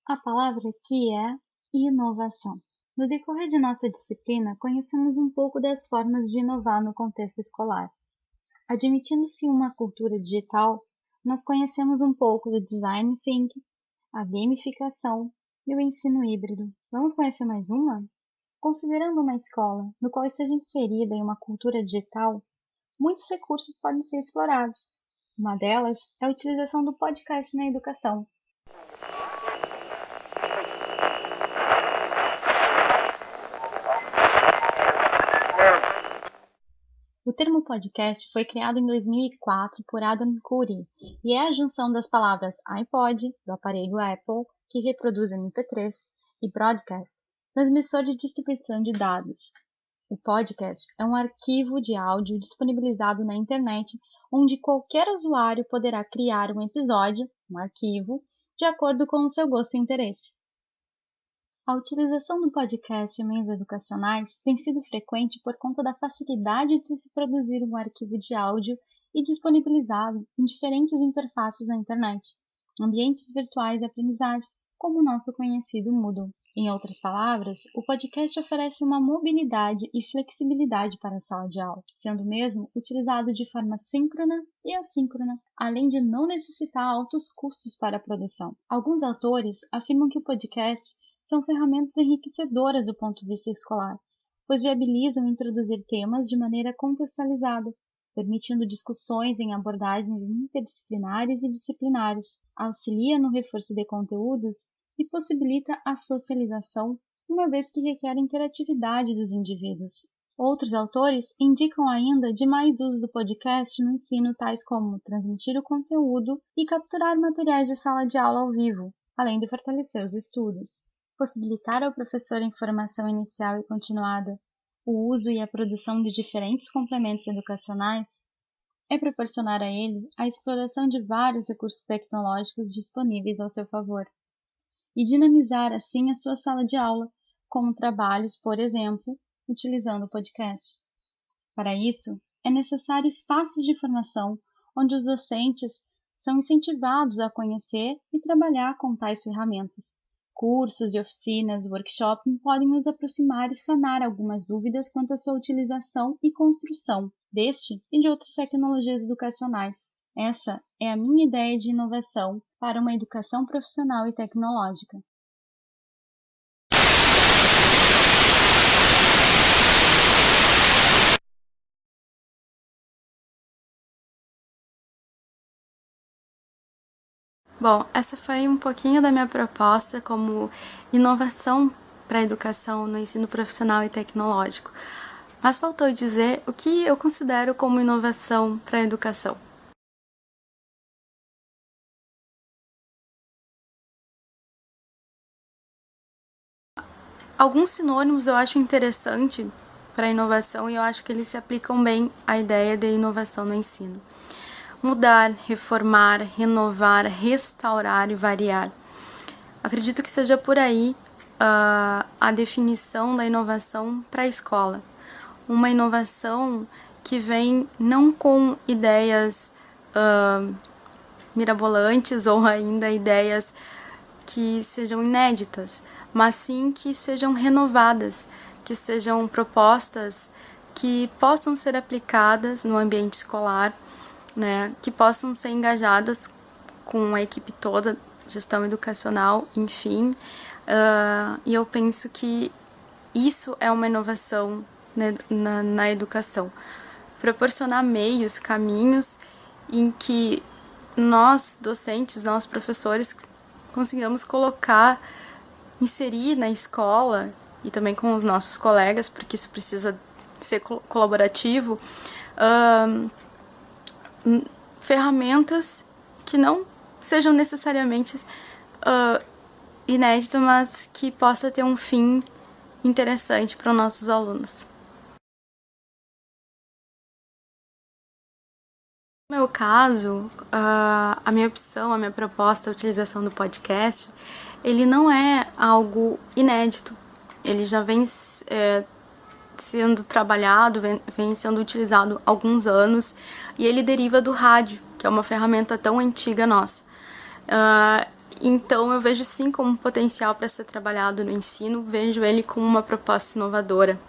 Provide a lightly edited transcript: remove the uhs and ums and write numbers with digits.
A palavra aqui é inovação. No decorrer de nossa disciplina, conhecemos um pouco das formas de inovar no contexto escolar. Admitindo-se uma cultura digital, nós conhecemos um pouco do design thinking, a gamificação e o ensino híbrido. Vamos conhecer mais uma? Considerando uma escola no qual esteja inserida em uma cultura digital, muitos recursos podem ser explorados. Uma delas é a utilização do podcast na educação. O termo podcast foi criado em 2004 por Adam Curry e é a junção das palavras iPod, do aparelho Apple, que reproduz MP3, e broadcast, transmissor de distribuição de dados. O podcast é um arquivo de áudio disponibilizado na internet onde qualquer usuário poderá criar um episódio, um arquivo, de acordo com o seu gosto e interesse. A utilização do podcast em meios educacionais tem sido frequente por conta da facilidade de se produzir um arquivo de áudio e disponibilizá-lo em diferentes interfaces na internet, ambientes virtuais de aprendizagem, como o nosso conhecido Moodle. Em outras palavras, o podcast oferece uma mobilidade e flexibilidade para a sala de aula, sendo mesmo utilizado de forma síncrona e assíncrona, além de não necessitar altos custos para a produção. Alguns autores afirmam que o podcast são ferramentas enriquecedoras do ponto de vista escolar, pois viabilizam introduzir temas de maneira contextualizada, permitindo discussões em abordagens interdisciplinares e disciplinares, auxilia no reforço de conteúdos e possibilita a socialização, uma vez que requer interatividade dos indivíduos. Outros autores indicam ainda demais usos do podcast no ensino, tais como transmitir o conteúdo e capturar materiais de sala de aula ao vivo, além de fortalecer os estudos. Possibilitar ao professor em formação inicial e continuada o uso e a produção de diferentes complementos educacionais é proporcionar a ele a exploração de vários recursos tecnológicos disponíveis ao seu favor e dinamizar assim a sua sala de aula com trabalhos, por exemplo, utilizando o podcast. Para isso, é necessário espaços de formação onde os docentes são incentivados a conhecer e trabalhar com tais ferramentas. Cursos e oficinas, workshops podem nos aproximar e sanar algumas dúvidas quanto à sua utilização e construção deste e de outras tecnologias educacionais. Essa é a minha ideia de inovação para uma educação profissional e tecnológica. Bom, essa foi um pouquinho da minha proposta como inovação para a educação no ensino profissional e tecnológico. Mas faltou dizer o que eu considero como inovação para a educação. Alguns sinônimos eu acho interessante para a inovação e eu acho que eles se aplicam bem à ideia de inovação no ensino. Mudar, reformar, renovar, restaurar e variar. Acredito que seja por aí a definição da inovação para a escola. Uma inovação que vem não com ideias mirabolantes ou ainda ideias que sejam inéditas, mas sim que sejam renovadas, que sejam propostas que possam ser aplicadas no ambiente escolar, né, que possam ser engajadas com a equipe toda, gestão educacional, enfim. E eu penso que isso é uma inovação, né, na educação. Proporcionar meios, caminhos em que nós, docentes, nós, professores, consigamos inserir na escola e também com os nossos colegas, porque isso precisa ser colaborativo, ferramentas que não sejam necessariamente inéditas, mas que possa ter um fim interessante para os nossos alunos. No meu caso, a minha opção, a minha proposta, a utilização do podcast, ele não é algo inédito. Ele já vem sendo trabalhado, vem sendo utilizado há alguns anos, e ele deriva do rádio, que é uma ferramenta tão antiga nossa. Então eu vejo sim como um potencial para ser trabalhado no ensino, vejo ele como uma proposta inovadora.